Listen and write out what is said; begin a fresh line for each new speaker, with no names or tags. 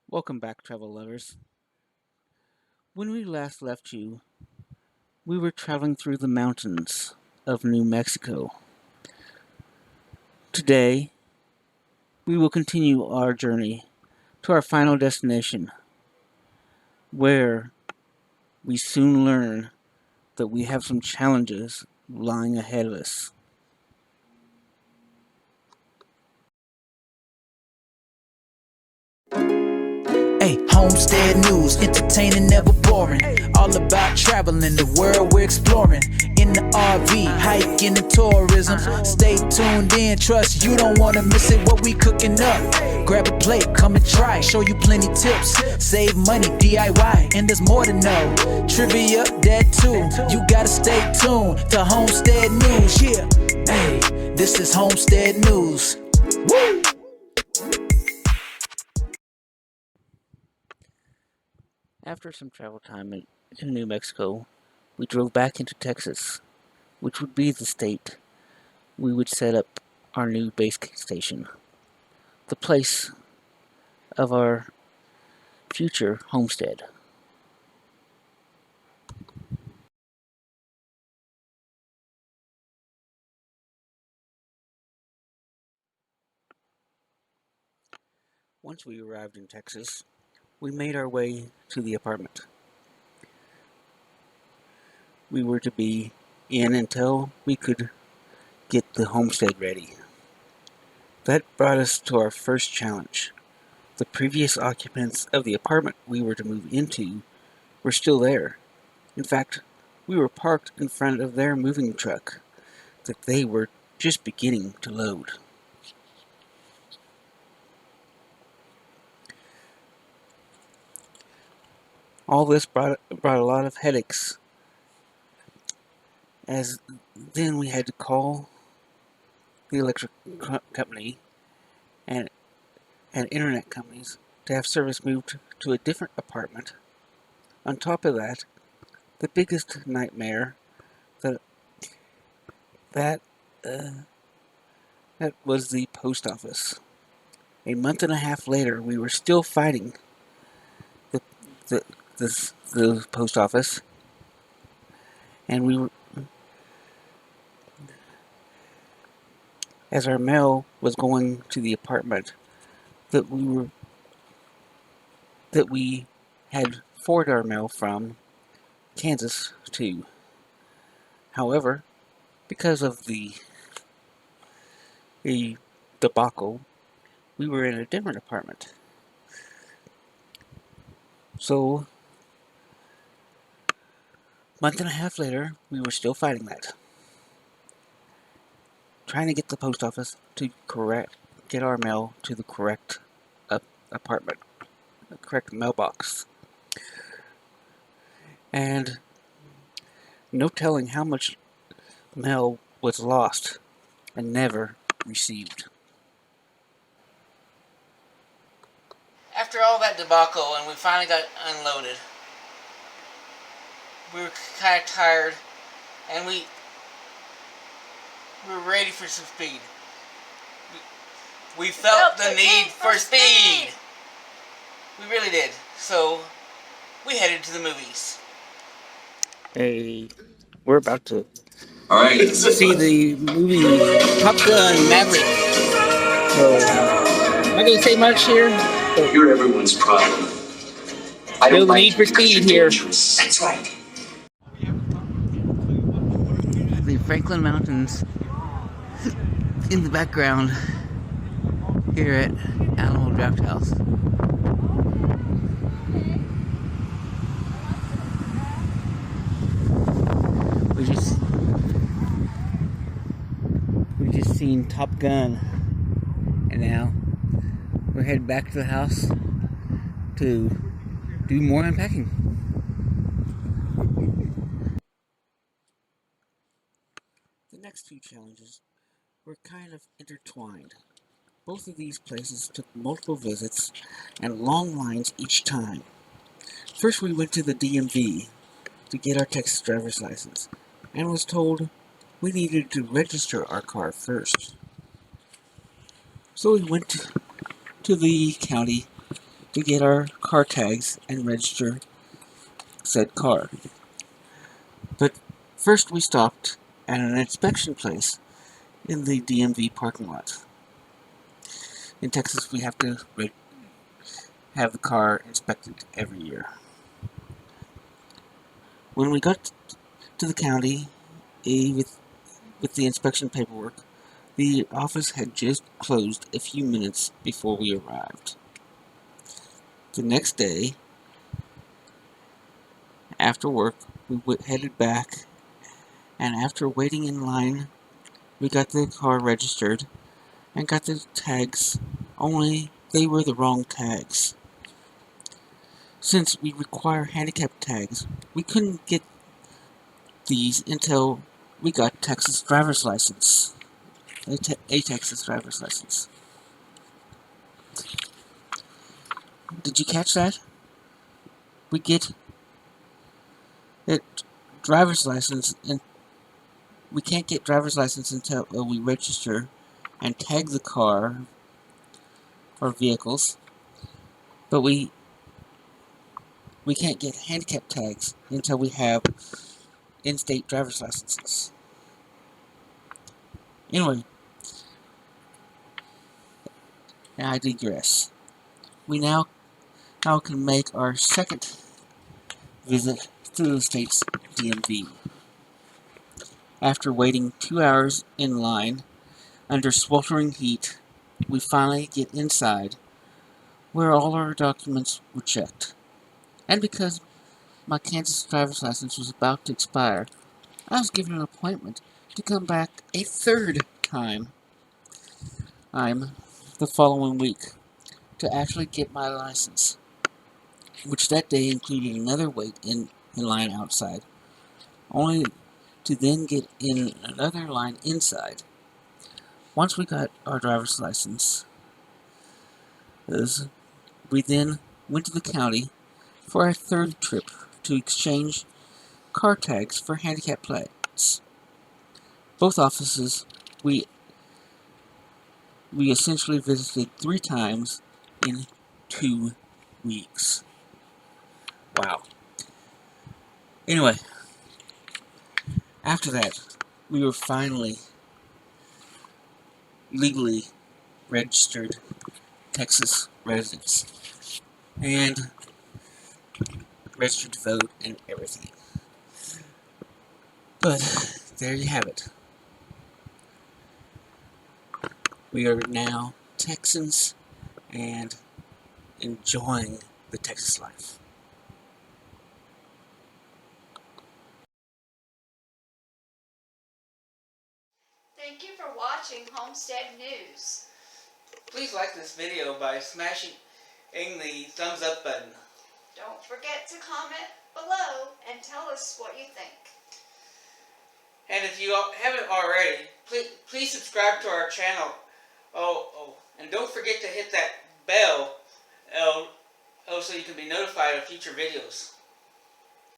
Welcome back, travel lovers. When we last left you, we were traveling through the mountains of New Mexico. Today, we will continue our journey to our final destination, where we soon learn that we have some challenges lying ahead of us.
Hey, Homestead news, entertaining, never boring. All about traveling, the world we're exploring. In the RV, hiking and tourism. Stay tuned in, trust you don't wanna miss it. What we cooking up? Grab a plate, come and try. Show you plenty tips, save money, DIY, and there's more to know. Trivia, that too. You gotta stay tuned to Homestead news. Yeah, hey, this is Homestead news. Woo!
After some travel time in New Mexico, we drove back into Texas, which would be the state we would set up our new base station, the place of our future homestead. Once we arrived in Texas, we made our way to the apartment we were to be in until we could get the homestead ready. That brought us to our first challenge. The previous occupants of the apartment we were to move into were still there. In fact, we were parked in front of their moving truck that they were just beginning to load. All this brought a lot of headaches, as then we had to call the electric company and internet companies to have service moved to a different apartment. On top of that, the biggest nightmare that that that was the post office. A month and a half later, we were still fighting the the the post office, and we were, as our mail was going to the apartment that we had forwarded our mail from Kansas to. However, because of the debacle, we were in a different apartment. So, month and a half later, we were still fighting that, trying to get the post office to get our mail to the correct apartment, the correct mailbox, and no telling how much mail was lost and never received. After all that debacle and we finally got unloaded, we were kind of tired and we were ready for some speed. We felt the need for speed. We really did. So we headed to the movies. Hey, we're about to see the movie Top Gun Maverick. So, I'm not going to say much here.
You're everyone's problem.
Feel the need for speed here.
That's right.
The Franklin Mountains in the background here at Animal Draft House. We just seen Top Gun, and now we're heading back to the house to do more unpacking. The next two challenges were kind of intertwined. Both of these places took multiple visits and long lines each time. First, we went to the DMV to get our Texas driver's license and was told we needed to register our car first. So we went to the county to get our car tags and register said car. But first we stopped at an inspection place in the DMV parking lot. In Texas, we have to have the car inspected every year. When we got to the county with the inspection paperwork, the office had just closed a few minutes before we arrived. The next day, after work, we headed back, and after waiting in line, we got the car registered and got the tags, only they were the wrong tags. Since we require handicap tags, we couldn't get these until we got Texas driver's license. A Texas driver's license. Did you catch that? We get it driver's license, and we can't get driver's license until we register and tag the car or vehicles. But we can't get handicap tags until we have in-state driver's licenses. Anyway, now I digress. We now can make our second visit to the state's DMV. After waiting 2 hours in line under sweltering heat, we finally get inside, where all our documents were checked. And because my Kansas driver's license was about to expire, I was given an appointment to come back a third time the following week to actually get my license, which that day included another wait in line outside, only to then get in another line inside. Once we got our driver's license, we then went to the county for our third trip to exchange car tags for handicap plates. Both offices we essentially visited 3 times in 2 weeks. Wow. Anyway, after that, we were finally legally registered Texas residents and registered to vote and everything. But there you have it. We are now Texans and enjoying the Texas life.
Thank you for watching Homestead News.
Please like this video by smashing the thumbs up button.
Don't forget to comment below and tell us what you think.
And if you haven't already, please subscribe to our channel. And don't forget to hit that bell so you can be notified of future videos.